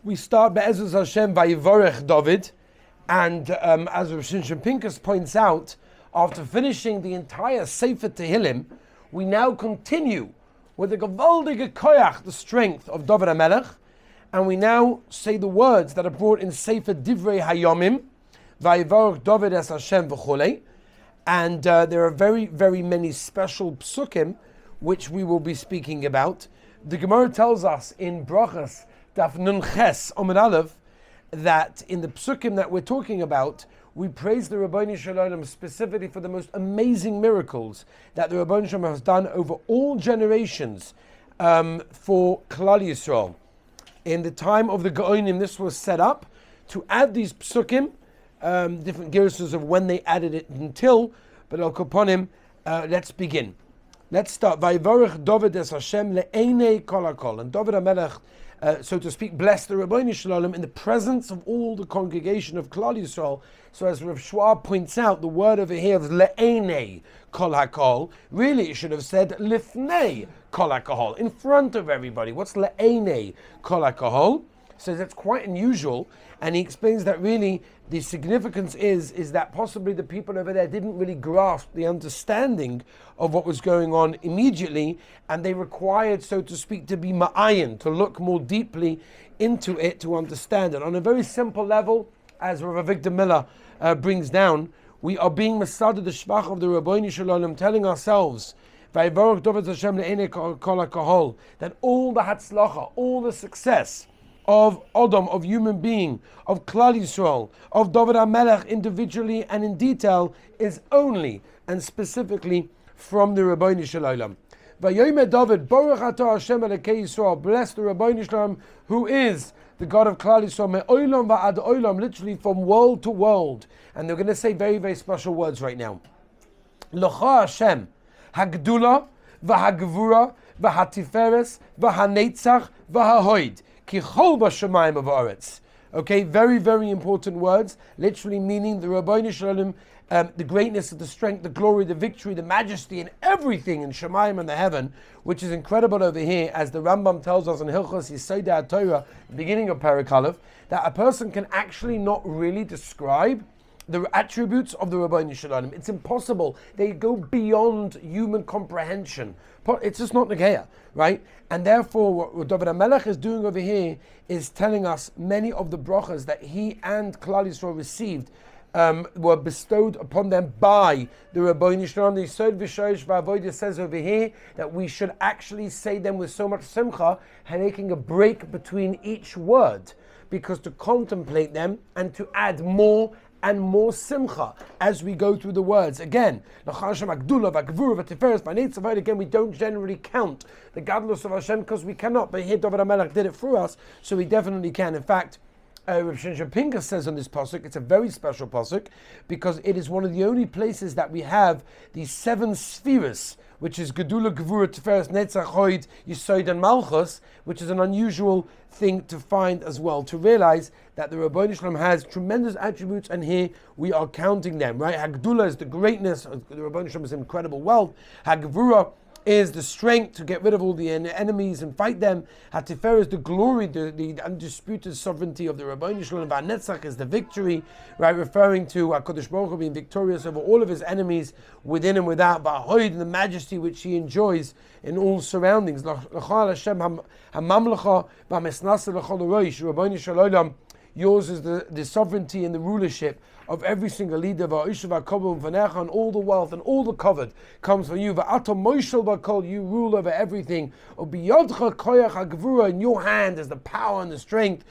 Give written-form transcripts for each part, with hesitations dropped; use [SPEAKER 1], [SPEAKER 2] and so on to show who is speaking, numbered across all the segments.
[SPEAKER 1] We start Be'ezus Hashem Veyavarech Dovid, and as Rav Shimshon Pinkus points out, after finishing the entire Sefer Tehillim, we now continue with the gewaldige koyach, the strength of Dovid HaMelech, and we now say the words that are brought in Sefer Divrei Hayomim, Veyavarech Dovid es Hashem v'chulei, and there are very, very many special psukim which we will be speaking about. The Gemara tells us in Brachas Daf Nun Ches Amud Aleph that in the psukim that we're talking about, we praise the Rabbeinu Shalom specifically for the most amazing miracles that the Rabbeinu Shalom has done over all generations for Klal Yisrael. In the time of the Gaonim, this was set up to add these psukim, different gears of when they added it until, but Al Kaponim, let's begin. Let's start. Veyavarech Dovid es Hashem le'enei kol hakol. And Dovid HaMelech, so to speak, blessed the Rabbeinu Shalom in the presence of all the congregation of Klal Yisrael. So as Rav Schwab points out, the word over here is le'enei kol hakol. Really, it should have said lifnei kol hakol, in front of everybody. What's le'enei kol hakol? So that's quite unusual, and he explains that really the significance is that possibly the people over there didn't really grasp the understanding of what was going on immediately, and they required, so to speak, to be ma'ayin, to look more deeply into it, to understand it. On a very simple level, as Rav Victor Miller brings down, we are being masada the shvach of the Rabbeinu Shalom, telling ourselves that all the hatzlacha, all the success of Adam, of human being, of Klal Yisrael, of Dovid HaMelech individually and in detail, is only and specifically from the Rabbeinu Shalom. Vayomer David, Baruch atah Hashem Elokei Yisrael, bless the Rabbeinu Shalom, who is the God of Klal Yisrael, me'olam va'ad olam, literally from world to world. And they're going to say very, very special words right now. L'cha Hashem, hagdula, v'hagvura, v'hatiferes, v'hanetzach, v'hahoid. Okay, very, very important words, literally meaning the Rabbeinu Shalom, the greatness, the strength, the glory, the victory, the majesty, and everything in Shemayim and the heaven, which is incredible over here, as the Rambam tells us in Hilchos Yesodei HaTorah, beginning of Perek Aleph, that a person can actually not really describe the attributes of the Rabbeinu Shalom. It's impossible. They go beyond human comprehension. It's just not Negeya, right? And therefore, what Dovid HaMelech is doing over here is telling us many of the brachas that he and Klal Yisrael received were bestowed upon them by the Rabbeinu Shalom. The Yisod V'Shoresh V'Avodah says over here that we should actually say them with so much simcha, and making a break between each word, because to contemplate them and to add more and more simcha as we go through the words. Again, again, we don't generally count the gadlus of Hashem because we cannot, but here Dovid HaMelech did it for us, so we definitely can. In fact, Rav Shimshon Pinkus says on this pasuk, it's a very special pasuk because it is one of the only places that we have these seven spheres, which is Gedula, Gevura, Tiferes, Netzach, Hoid, Yisod, and Malchus, which is an unusual thing to find as well, to realize that the Rabbeinu Shalom has tremendous attributes, and here we are counting them, right? Hagdula is the greatness, the Rabbeinu Shalom is incredible wealth. Hagvura is the strength to get rid of all the enemies and fight them. Hatifer is the glory, the undisputed sovereignty of the Rabbeinu Shalom. Va'netzach is the victory, right, referring to HaKadosh Baruch Hu being victorious over all of his enemies within and without. Va'hoid, the majesty which he enjoys in all surroundings. L'chal Hashem hamamlecha va'mesnasa l'chol roish. Rabbeinu Shalom, yours is the sovereignty and the rulership of every single leader, and all the wealth and all the covered comes from you. You rule over everything. In your hand is the power and the strength.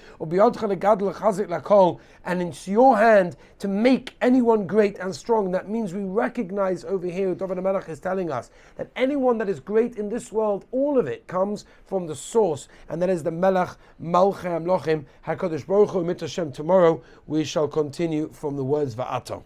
[SPEAKER 1] And it's your hand to make anyone great and strong. That means we recognize over here, Dovid HaMelech is telling us that anyone that is great in this world, all of it comes from the source, and that is the Melech Malchei Amlochim HaKadosh Baruch Hu. Mit Hashem, tomorrow we shall continue from the words Va'ata.